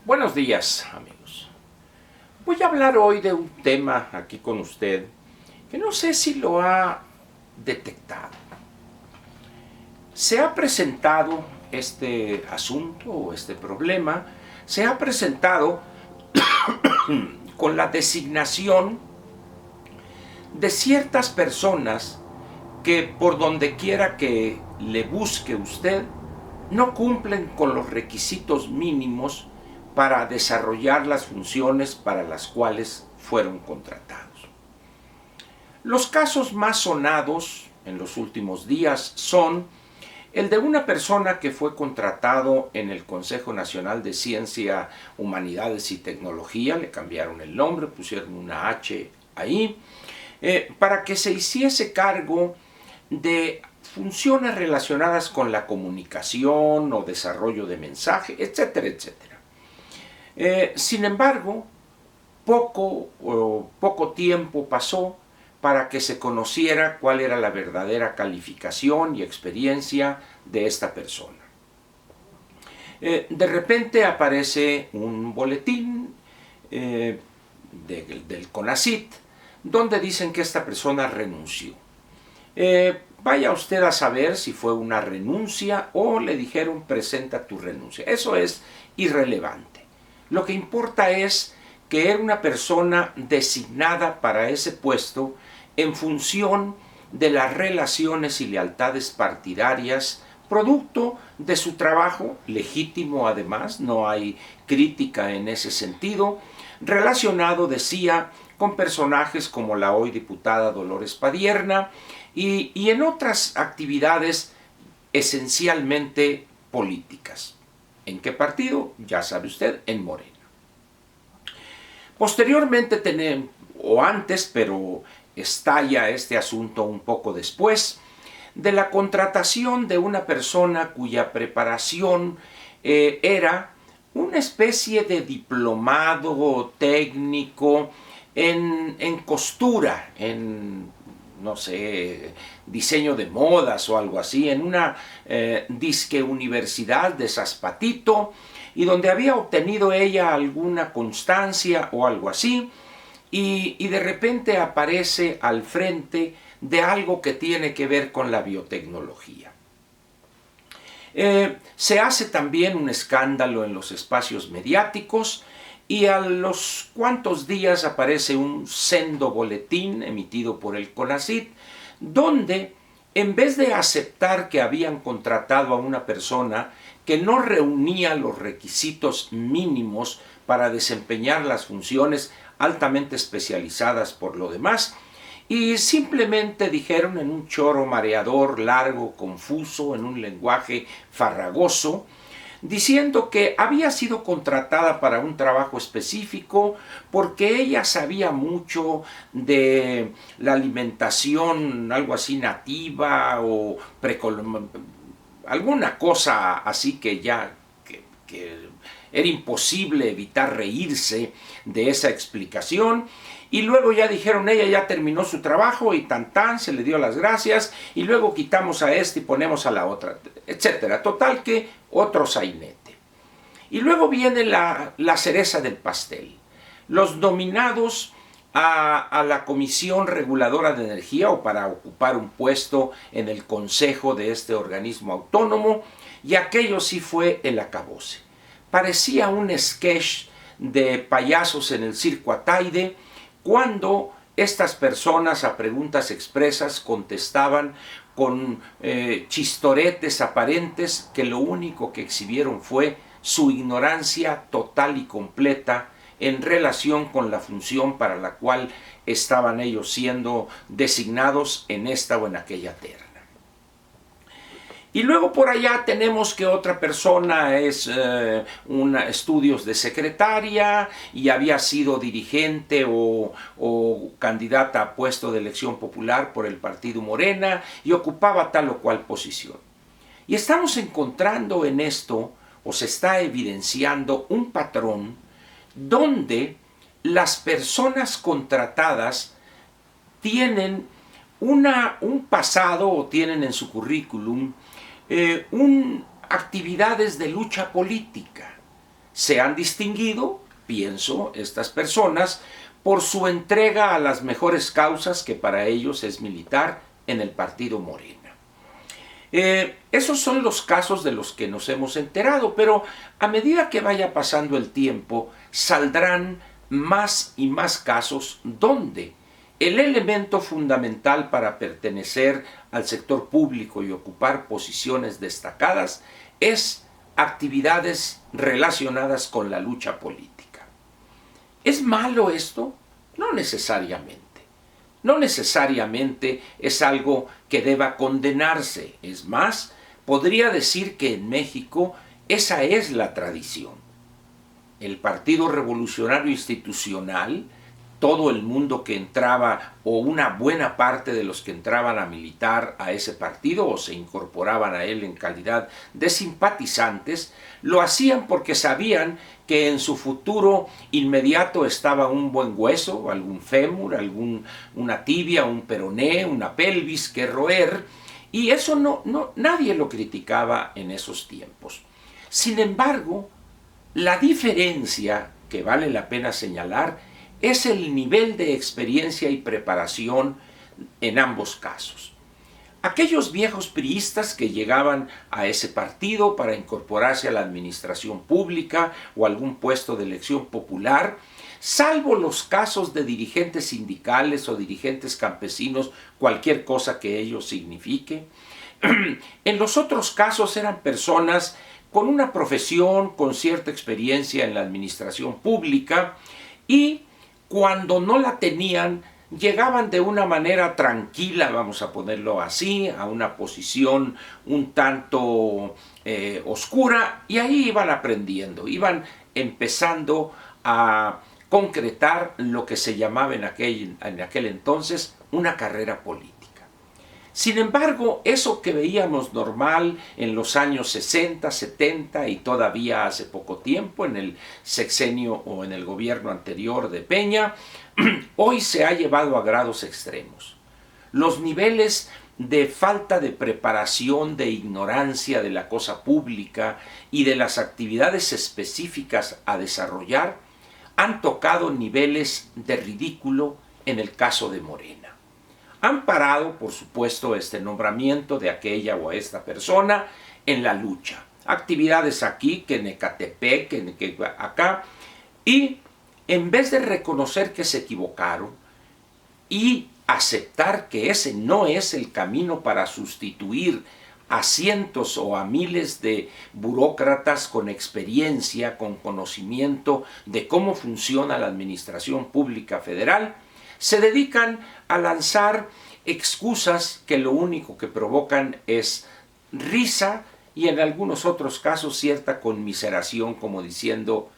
Buenos días, amigos. Voy a hablar hoy de un tema aquí con usted que no sé si lo ha detectado. Se ha presentado este asunto o este problema, se ha presentado con la designación de ciertas personas que por donde quiera que le busque usted, no cumplen con los requisitos mínimos para desarrollar las funciones para las cuales fueron contratados. Los casos más sonados en los últimos días son el de una persona que fue contratado en el Consejo Nacional de Ciencia, Humanidades y Tecnología, le cambiaron el nombre, pusieron una H ahí, para que se hiciese cargo de funciones relacionadas con la comunicación o desarrollo de mensaje, etcétera, etcétera. Sin embargo, poco tiempo pasó para que se conociera cuál era la verdadera calificación y experiencia de esta persona. De repente aparece un boletín del CONACYT donde dicen que esta persona renunció. Vaya usted a saber si fue una renuncia o le dijeron presenta tu renuncia. Eso es irrelevante. Lo que importa es que era una persona designada para ese puesto en función de las relaciones y lealtades partidarias, producto de su trabajo, legítimo además, no hay crítica en ese sentido, relacionado, decía, con personajes como la hoy diputada Dolores Padierna y en otras actividades esencialmente políticas. ¿En qué partido? Ya sabe usted, en Morena. Posteriormente, o antes, pero estalla este asunto un poco después, de la contratación de una persona cuya preparación era una especie de diplomado técnico en costura, en, no sé, diseño de modas o algo así, en una disque universidad de Zaspatito, y donde había obtenido ella alguna constancia o algo así, y de repente aparece al frente de algo que tiene que ver con la biotecnología. Se hace también un escándalo en los espacios mediáticos y a los cuantos días aparece un sendo boletín emitido por el CONACYT donde en vez de aceptar que habían contratado a una persona que no reunía los requisitos mínimos para desempeñar las funciones altamente especializadas por lo demás, y simplemente dijeron en un choro mareador, largo, confuso, en un lenguaje farragoso, diciendo que había sido contratada para un trabajo específico porque ella sabía mucho de la alimentación, algo así nativa o alguna cosa así que ya que era imposible evitar reírse de esa explicación. Y luego ya dijeron, ella ya terminó su trabajo y tan se le dio las gracias y luego quitamos a este y ponemos a la otra, etcétera. Total que otro sainete. Y luego viene la cereza del pastel. Los nominados a la Comisión Reguladora de Energía o para ocupar un puesto en el consejo de este organismo autónomo, y aquello sí fue el acabose. Parecía un sketch de payasos en el circo Ataide, cuando estas personas a preguntas expresas contestaban con chistoretes aparentes que lo único que exhibieron fue su ignorancia total y completa en relación con la función para la cual estaban ellos siendo designados en esta o en aquella terna. Y luego por allá tenemos que otra persona es estudios de secretaria y había sido dirigente o candidata a puesto de elección popular por el partido Morena y ocupaba tal o cual posición. Y estamos encontrando en esto, o se está evidenciando un patrón donde las personas contratadas tienen un pasado o tienen en su currículum actividades de lucha política. Se han distinguido, pienso, estas personas, por su entrega a las mejores causas, que para ellos es militar, en el partido Morena. Esos son los casos de los que nos hemos enterado, pero a medida que vaya pasando el tiempo, saldrán más y más casos donde el elemento fundamental para pertenecer al sector público y ocupar posiciones destacadas es actividades relacionadas con la lucha política. ¿Es malo esto? No necesariamente. No necesariamente es algo que deba condenarse. Es más, podría decir que en México esa es la tradición. El Partido Revolucionario Institucional, todo el mundo que entraba, o una buena parte de los que entraban a militar a ese partido o se incorporaban a él en calidad de simpatizantes, lo hacían porque sabían que en su futuro inmediato estaba un buen hueso, algún fémur, una tibia, un peroné, una pelvis que roer, y eso nadie lo criticaba en esos tiempos. Sin embargo, la diferencia que vale la pena señalar es el nivel de experiencia y preparación en ambos casos. Aquellos viejos priistas que llegaban a ese partido para incorporarse a la administración pública o algún puesto de elección popular, salvo los casos de dirigentes sindicales o dirigentes campesinos, cualquier cosa que ello signifique, en los otros casos eran personas con una profesión, con cierta experiencia en la administración pública, y cuando no la tenían, llegaban de una manera tranquila, vamos a ponerlo así, a una posición un tanto oscura, y ahí iban aprendiendo, iban empezando a concretar lo que se llamaba en aquel entonces una carrera política. Sin embargo, eso que veíamos normal en los años 60, 70 y todavía hace poco tiempo en el sexenio o en el gobierno anterior de Peña, hoy se ha llevado a grados extremos. Los niveles de falta de preparación, de ignorancia de la cosa pública y de las actividades específicas a desarrollar han tocado niveles de ridículo en el caso de Morena. Han parado, por supuesto, este nombramiento de aquella o esta persona en la lucha. Actividades aquí, que en Ecatepec, que acá. Y en vez de reconocer que se equivocaron y aceptar que ese no es el camino para sustituir a cientos o a miles de burócratas con experiencia, con conocimiento de cómo funciona la administración pública federal, se dedican a lanzar excusas que lo único que provocan es risa y en algunos otros casos cierta conmiseración, como diciendo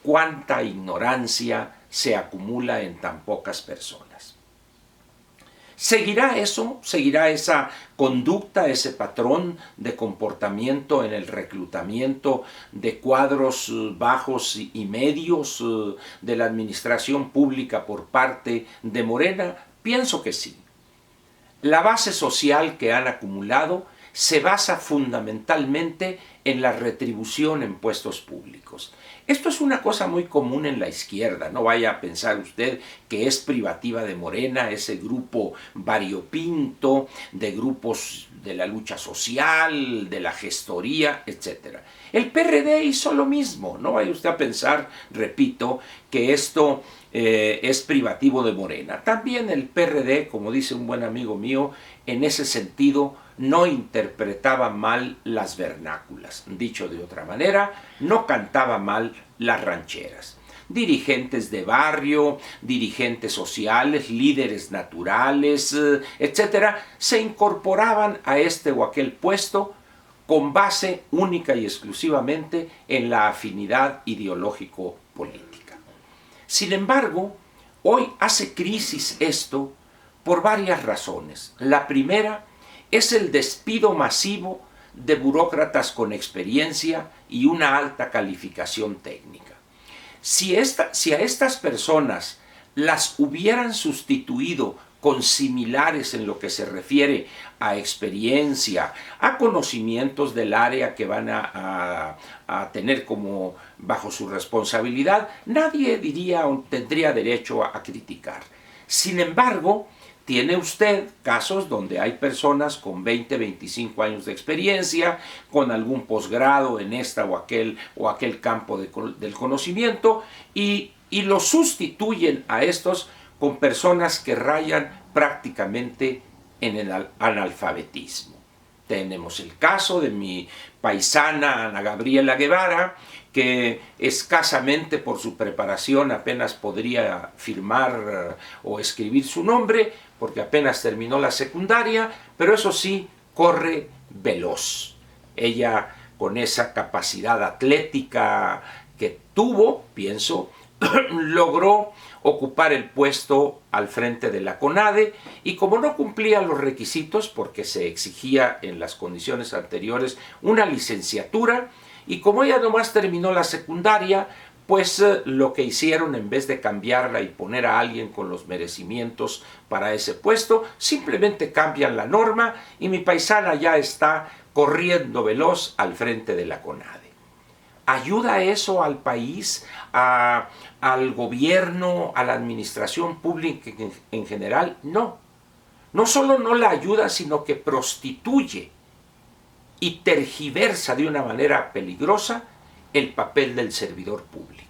cuánta ignorancia se acumula en tan pocas personas. ¿Seguirá eso? ¿Seguirá esa conducta, ese patrón de comportamiento en el reclutamiento de cuadros bajos y medios de la administración pública por parte de Morena? Pienso que sí. La base social que han acumulado se basa fundamentalmente en la retribución en puestos públicos. Esto es una cosa muy común en la izquierda, no vaya a pensar usted que es privativa de Morena, ese grupo variopinto de grupos de la lucha social, de la gestoría, etc. El PRD hizo lo mismo, no vaya usted a pensar, repito, que esto es privativo de Morena. También el PRD, como dice un buen amigo mío, en ese sentido no interpretaba mal las vernáculas. Dicho de otra manera, no cantaba mal las rancheras. Dirigentes de barrio, dirigentes sociales, líderes naturales, etc., se incorporaban a este o aquel puesto con base única y exclusivamente en la afinidad ideológico-política. Sin embargo, hoy hace crisis esto por varias razones. La primera es el despido masivo de burócratas con experiencia y una alta calificación técnica. Si a estas personas las hubieran sustituido consimilares en lo que se refiere a experiencia, a conocimientos del área que van a tener como bajo su responsabilidad, nadie diría o tendría derecho a criticar. Sin embargo, tiene usted casos donde hay personas con 20, 25 años de experiencia, con algún posgrado en esta o aquel campo del conocimiento, y lo sustituyen a estos con personas que rayan prácticamente en el analfabetismo. Tenemos el caso de mi paisana Ana Gabriela Guevara, que escasamente por su preparación apenas podría firmar o escribir su nombre, porque apenas terminó la secundaria, pero eso sí, corre veloz. Ella, con esa capacidad atlética que tuvo, pienso, logró ocupar el puesto al frente de la CONADE, y como no cumplía los requisitos, porque se exigía en las condiciones anteriores una licenciatura, y como ella nomás terminó la secundaria, pues lo que hicieron, en vez de cambiarla y poner a alguien con los merecimientos para ese puesto, simplemente cambian la norma y mi paisana ya está corriendo veloz al frente de la CONADE. ¿Ayuda eso al país, al gobierno, a la administración pública en general? No. No solo no la ayuda, sino que prostituye y tergiversa de una manera peligrosa el papel del servidor público.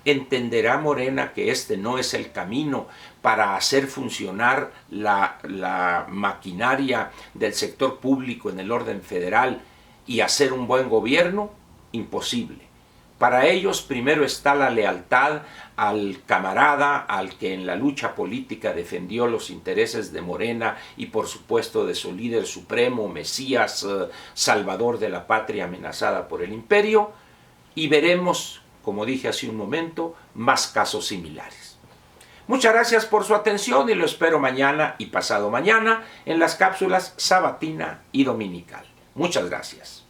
Entenderá Morena que este no es el camino para hacer funcionar la maquinaria del sector público en el orden federal y hacer un buen gobierno. Imposible. Para ellos primero está la lealtad al camarada, al que en la lucha política defendió los intereses de Morena y por supuesto de su líder supremo, Mesías, salvador de la patria amenazada por el imperio, y veremos, como dije hace un momento, más casos similares. Muchas gracias por su atención y lo espero mañana y pasado mañana en las cápsulas sabatina y dominical. Muchas gracias.